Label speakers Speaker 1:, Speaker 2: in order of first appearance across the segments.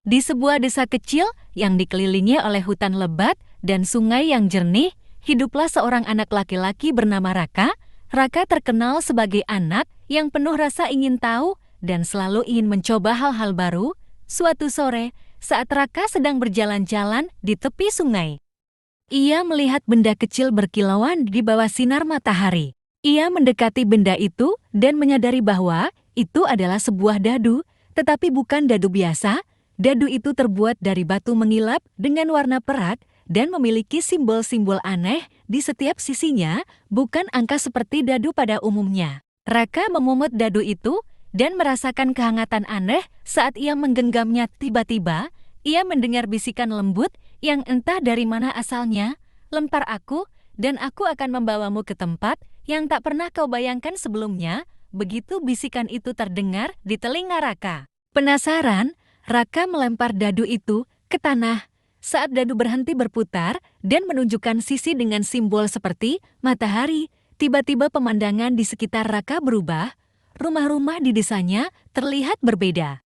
Speaker 1: Di sebuah desa kecil yang dikelilingi oleh hutan lebat dan sungai yang jernih, hiduplah seorang anak laki-laki bernama Raka. Raka terkenal sebagai anak yang penuh rasa ingin tahu dan selalu ingin mencoba hal-hal baru. Suatu sore, saat Raka sedang berjalan-jalan di tepi sungai, ia melihat benda kecil berkilauan di bawah sinar matahari. Ia mendekati benda itu dan menyadari bahwa itu adalah sebuah dadu, tetapi bukan dadu biasa. Dadu itu terbuat dari batu mengilap dengan warna perak dan memiliki simbol-simbol aneh di setiap sisinya, bukan angka seperti dadu pada umumnya. Raka memungut dadu itu dan merasakan kehangatan aneh saat ia menggenggamnya. Tiba-tiba, ia mendengar bisikan lembut yang entah dari mana asalnya. "Lempar aku, dan aku akan membawamu ke tempat yang tak pernah kau bayangkan sebelumnya." Begitu bisikan itu terdengar di telinga Raka. Penasaran, Raka melempar dadu itu ke tanah. Saat dadu berhenti berputar dan menunjukkan sisi dengan simbol seperti matahari, tiba-tiba pemandangan di sekitar Raka berubah. Rumah-rumah di desanya terlihat berbeda.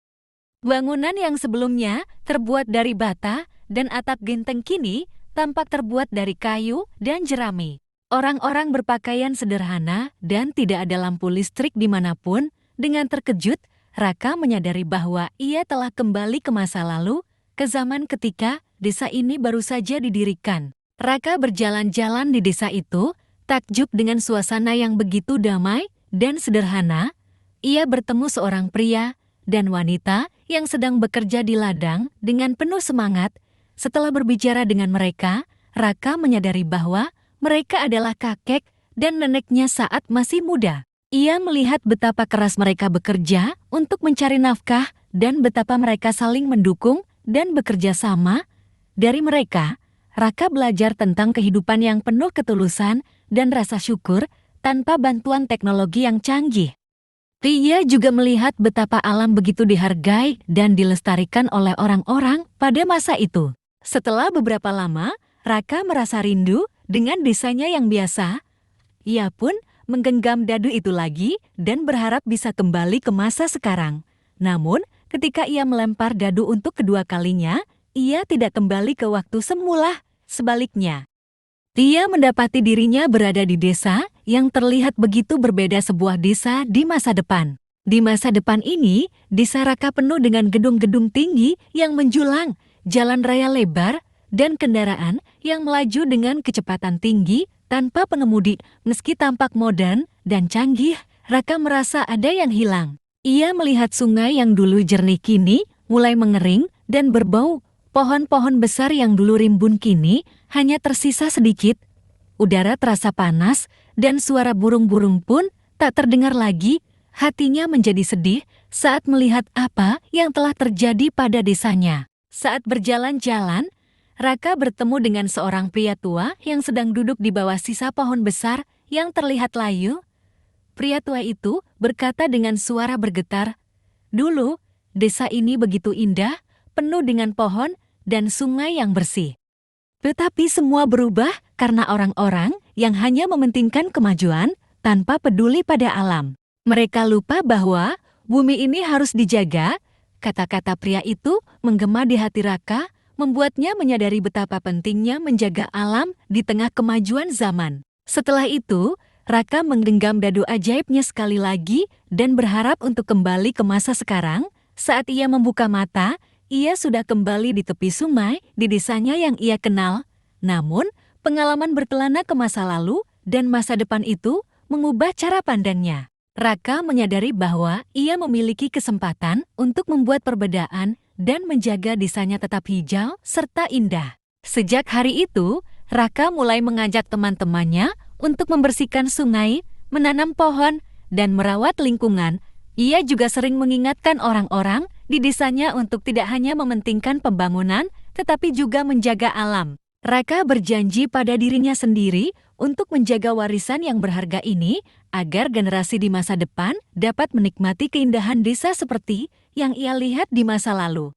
Speaker 1: Bangunan yang sebelumnya terbuat dari bata dan atap genteng kini tampak terbuat dari kayu dan jerami. Orang-orang berpakaian sederhana dan tidak ada lampu listrik dimanapun. Dengan terkejut, Raka menyadari bahwa ia telah kembali ke masa lalu, ke zaman ketika desa ini baru saja didirikan. Raka berjalan-jalan di desa itu, takjub dengan suasana yang begitu damai dan sederhana. Ia bertemu seorang pria dan wanita yang sedang bekerja di ladang dengan penuh semangat. Setelah berbicara dengan mereka, Raka menyadari bahwa mereka adalah kakek dan neneknya saat masih muda. Ia melihat betapa keras mereka bekerja untuk mencari nafkah dan betapa mereka saling mendukung dan bekerja sama. Dari mereka, Raka belajar tentang kehidupan yang penuh ketulusan dan rasa syukur tanpa bantuan teknologi yang canggih. Ia juga melihat betapa alam begitu dihargai dan dilestarikan oleh orang-orang pada masa itu. Setelah beberapa lama, Raka merasa rindu dengan desanya yang biasa. Ia pun menggenggam dadu itu lagi dan berharap bisa kembali ke masa sekarang. Namun, ketika ia melempar dadu untuk kedua kalinya, ia tidak kembali ke waktu semula. Sebaliknya, ia mendapati dirinya berada di desa yang terlihat begitu berbeda, sebuah desa di masa depan. Di masa depan ini, desa Raka penuh dengan gedung-gedung tinggi yang menjulang, jalan raya lebar, dan kendaraan yang melaju dengan kecepatan tinggi tanpa pengemudi. Meski tampak modern dan canggih, Raka merasa ada yang hilang. Ia melihat sungai yang dulu jernih kini mulai mengering dan berbau. Pohon-pohon besar yang dulu rimbun kini hanya tersisa sedikit. Udara terasa panas dan suara burung-burung pun tak terdengar lagi. Hatinya menjadi sedih saat melihat apa yang telah terjadi pada desanya. Saat berjalan-jalan, Raka bertemu dengan seorang pria tua yang sedang duduk di bawah sisa pohon besar yang terlihat layu. Pria tua itu berkata dengan suara bergetar, "Dulu, desa ini begitu indah, penuh dengan pohon dan sungai yang bersih. Tetapi semua berubah karena orang-orang yang hanya mementingkan kemajuan tanpa peduli pada alam. Mereka lupa bahwa bumi ini harus dijaga." Kata-kata pria itu menggema di hati Raka, membuatnya menyadari betapa pentingnya menjaga alam di tengah kemajuan zaman. Setelah itu, Raka menggenggam dadu ajaibnya sekali lagi dan berharap untuk kembali ke masa sekarang. Saat ia membuka mata, ia sudah kembali di tepi sungai di desanya yang ia kenal. Namun, pengalaman berkelana ke masa lalu dan masa depan itu mengubah cara pandangnya. Raka menyadari bahwa ia memiliki kesempatan untuk membuat perbedaan dan menjaga desanya tetap hijau serta indah. Sejak hari itu, Raka mulai mengajak teman-temannya untuk membersihkan sungai, menanam pohon, dan merawat lingkungan. Ia juga sering mengingatkan orang-orang di desanya untuk tidak hanya mementingkan pembangunan, tetapi juga menjaga alam. Raka berjanji pada dirinya sendiri untuk menjaga warisan yang berharga ini agar generasi di masa depan dapat menikmati keindahan desa seperti yang ia lihat di masa lalu.